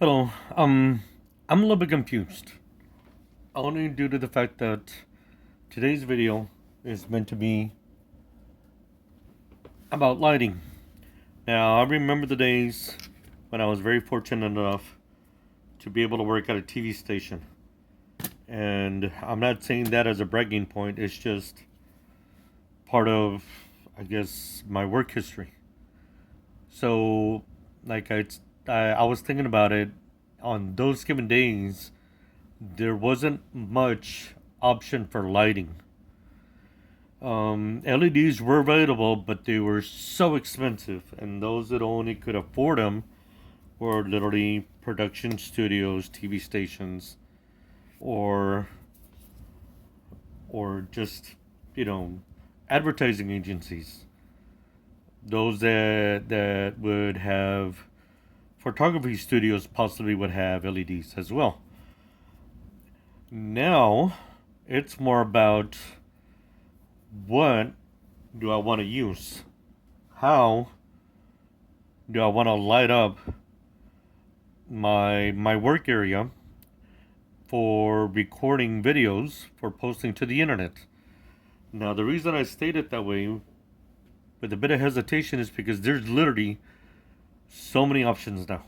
Hello. I'm a little bit confused. Only due to the fact that today's video is meant to be about lighting. Now, I remember the days when I was very fortunate enough to be able to work at a TV station. And I'm not saying that as a bragging point, it's just part of, I guess, my work history. So, like, I was thinking about it on those given days. There wasn't much option for lighting. LEDs were available, but they were so expensive, and those that only could afford them were literally production studios, TV stations, or just you know advertising agencies. Those that would have photography studios possibly would have LEDs as well. Now it's more about what do I want to use? How do I want to light up my work area for recording videos for posting to the internet? Now, the reason I state it that way with a bit of hesitation is because there's literally so many options now.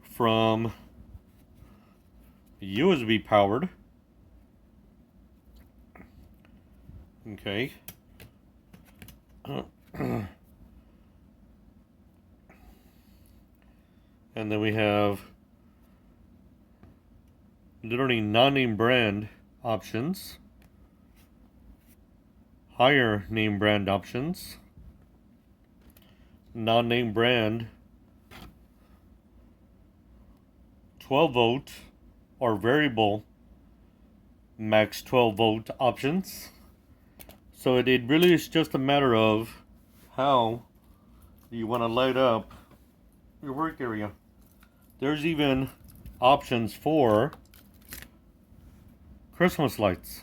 From USB powered, okay, and then we have literally non-name brand options, higher name brand options, non-name brand 12 volt or variable max 12 volt options. So it really is just a matter of how you want to light up your work area. There's even options for Christmas lights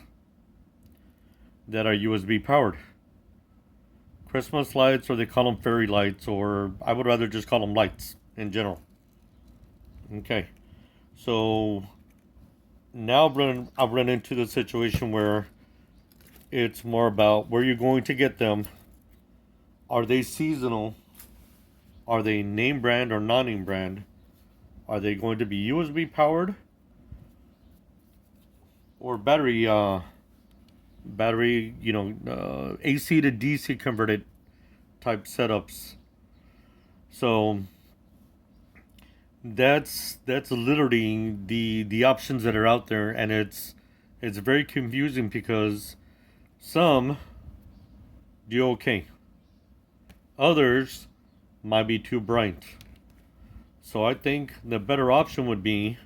that are USB powered. Christmas lights, or they call them fairy lights, or I would rather just call them lights in general. Okay, so now I've run into the situation where it's more about where you're going to get them. Are they seasonal? Are they name brand or non-name brand? Are they going to be USB powered or battery, AC to DC converted type setups? So that's literally the options that are out there, and it's very confusing because some do okay, others might be too bright. So I think the better option would be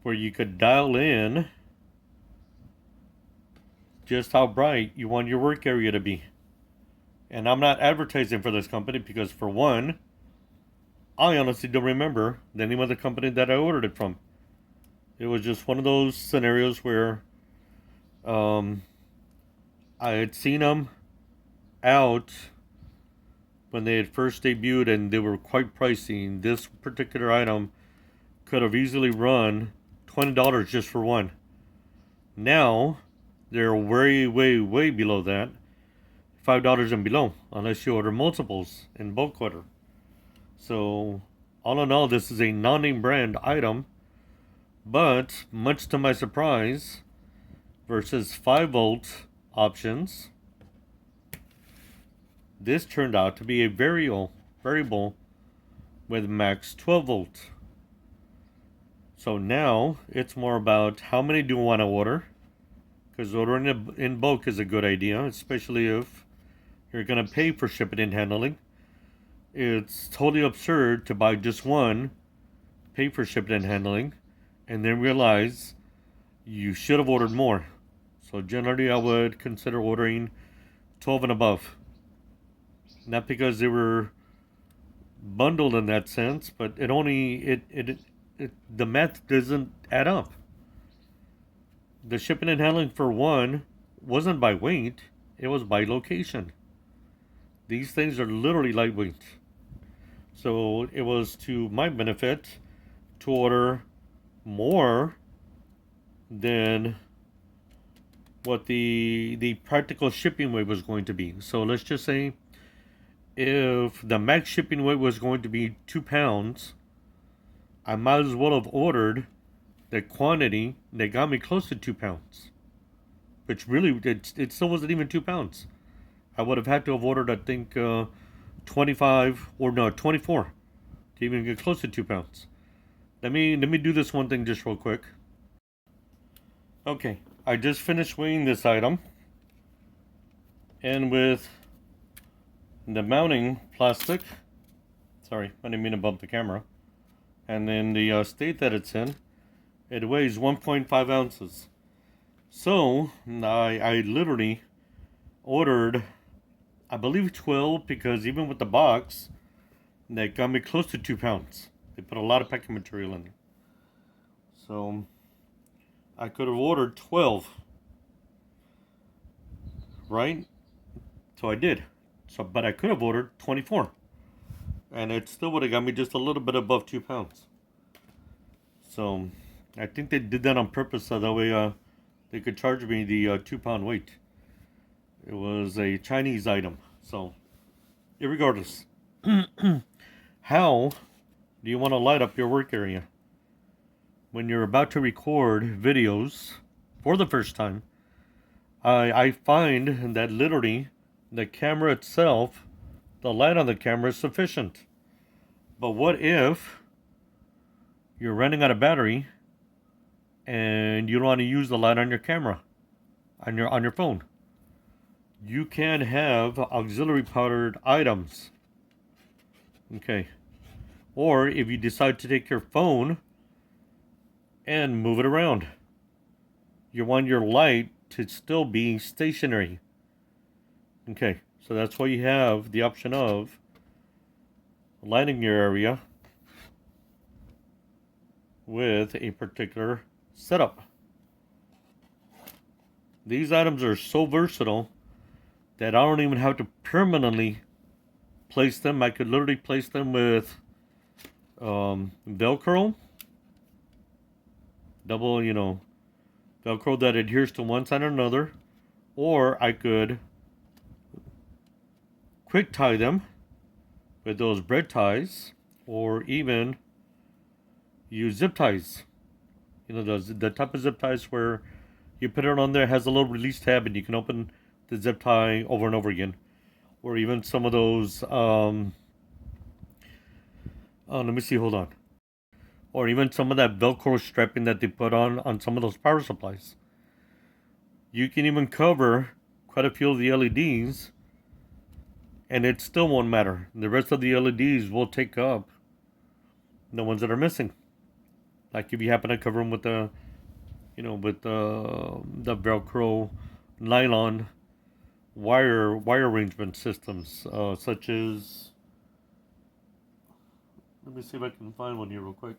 where you could dial in just how bright you want your work area to be. And I'm not advertising for this company because, for one, I honestly don't remember the name of the company that I ordered it from. It was just one of those scenarios where I had seen them out when they had first debuted, and they were quite pricey. This particular item could have easily run $20 just for one. Now they're way, way, way below that. $5 and below, unless you order multiples in bulk order. So, all in all, this is a non-name brand item, but much to my surprise, versus 5 volt options, this turned out to be a variable with max 12 volt. So now it's more about how many do you want to order, because ordering in bulk is a good idea, especially if you're going to pay for shipping and handling. It's totally absurd to buy just one, pay for shipping and handling, and then realize you should have ordered more. So generally I would consider ordering 12 and above. Not because they were bundled in that sense, but the math doesn't add up. The shipping and handling for one wasn't by weight, it was by location. These things are literally lightweight. So it was to my benefit to order more than what the practical shipping weight was going to be. So let's just say if the max shipping weight was going to be 2 pounds, I might as well have ordered the quantity that got me close to 2 pounds, which really it still wasn't even 2 pounds. I would have had to have ordered, I think, 25 or no 24 to even get close to 2 pounds. Let me do this one thing just real quick. Okay, I just finished weighing this item, and with the mounting plastic, sorry, I didn't mean to bump the camera, and then the state that it's in, it weighs 1.5 ounces. So I literally ordered, I believe 12, because even with the box, that got me close to 2 pounds. They put a lot of packing material in there. So I could have ordered 12, right? So I did. But I could have ordered 24, and it still would have got me just a little bit above 2 pounds. So I think they did that on purpose, so that way they could charge me the 2 pound weight. It was a Chinese item. So, irregardless, how do you want to light up your work area when you're about to record videos for the first time? I find that literally the camera itself, the light on the camera is sufficient. But what if you're running out of battery and you don't want to use the light on your camera, on your phone? You can have auxiliary powered items. Okay. Or if you decide to take your phone and move it around, you want your light to still be stationary. Okay, so that's why you have the option of lighting your area with a particular setup. These items are so versatile that I don't even have to permanently place them. I could literally place them with Velcro, double, Velcro that adheres to one side or another, or I could quick tie them with those bread ties, or even use zip ties. The type of zip ties where you put it on there, it has a little release tab, and you can open the zip tie over and over again. Or even some of those, let me see, hold on. Or even some of that Velcro strapping that they put on some of those power supplies. You can even cover quite a few of the LEDs, and it still won't matter. The rest of the LEDs will take up the ones that are missing. Like if you happen to cover them with the Velcro nylon wire arrangement systems, such as, let me see if I can find one here real quick.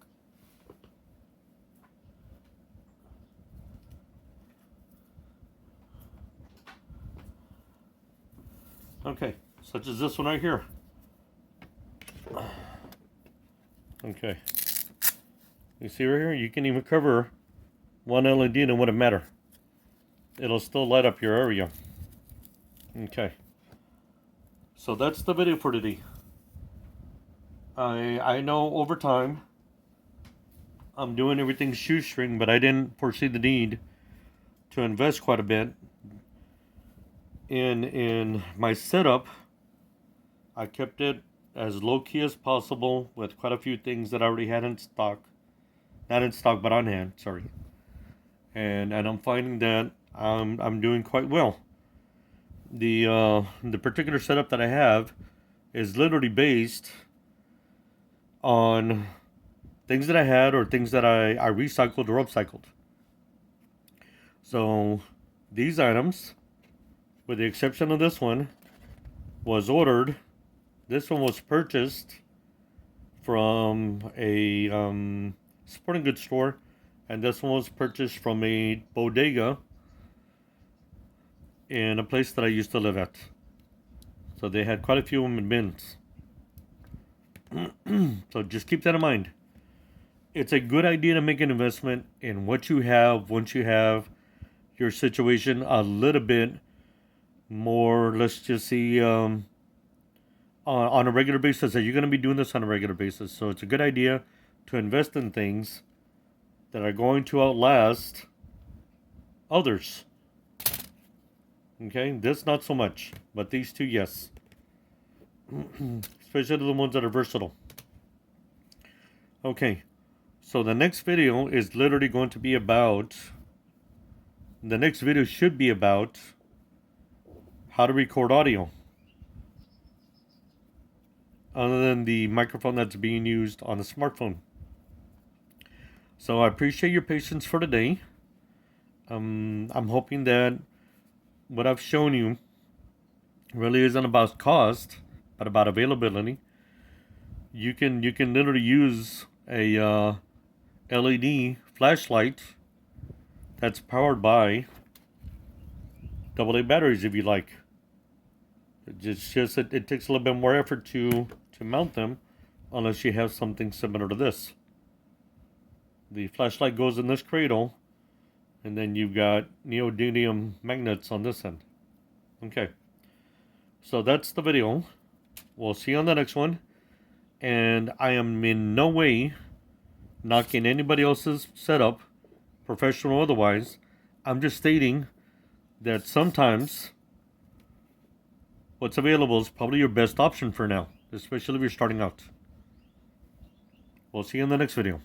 Okay, such as this one right here. Okay, you see right here, you can even cover one LED and it wouldn't matter. It'll still light up your area. Okay, so that's the video for today. I know over time I'm doing everything shoestring, but I didn't foresee the need to invest quite a bit in my setup. I kept it as low key as possible with quite a few things that I already had in stock. Not in stock, but on hand, sorry. And I'm finding that I'm doing quite well. The particular setup that I have is literally based on things that I had or things that I recycled or upcycled. So these items, with the exception of this one, was ordered. This one was purchased from a sporting goods store, and this one was purchased from a bodega in a place that I used to live at. So they had quite a few of them in bins. So just keep that in mind. It's a good idea to make an investment in what you have once you have your situation a little bit more, let's just see, on a regular basis. That you're going to be doing this on a regular basis. So it's a good idea to invest in things that are going to outlast others. Okay, this not so much, but these two, yes. Especially the ones that are versatile. Okay, so the next video is literally going to be about, the next video should be about how to record audio other than the microphone that's being used on the smartphone. So I appreciate your patience for today. I'm hoping that what I've shown you really isn't about cost, but about availability. You can literally use a LED flashlight that's powered by AA batteries if you like. It takes a little bit more effort to mount them unless you have something similar to this. The flashlight goes in this cradle, and then you've got neodymium magnets on this end. Okay, so that's the video. We'll see you on the next one. And I am in no way knocking anybody else's setup, professional or otherwise. I'm just stating that sometimes what's available is probably your best option for now, especially if you're starting out. We'll see you in the next video.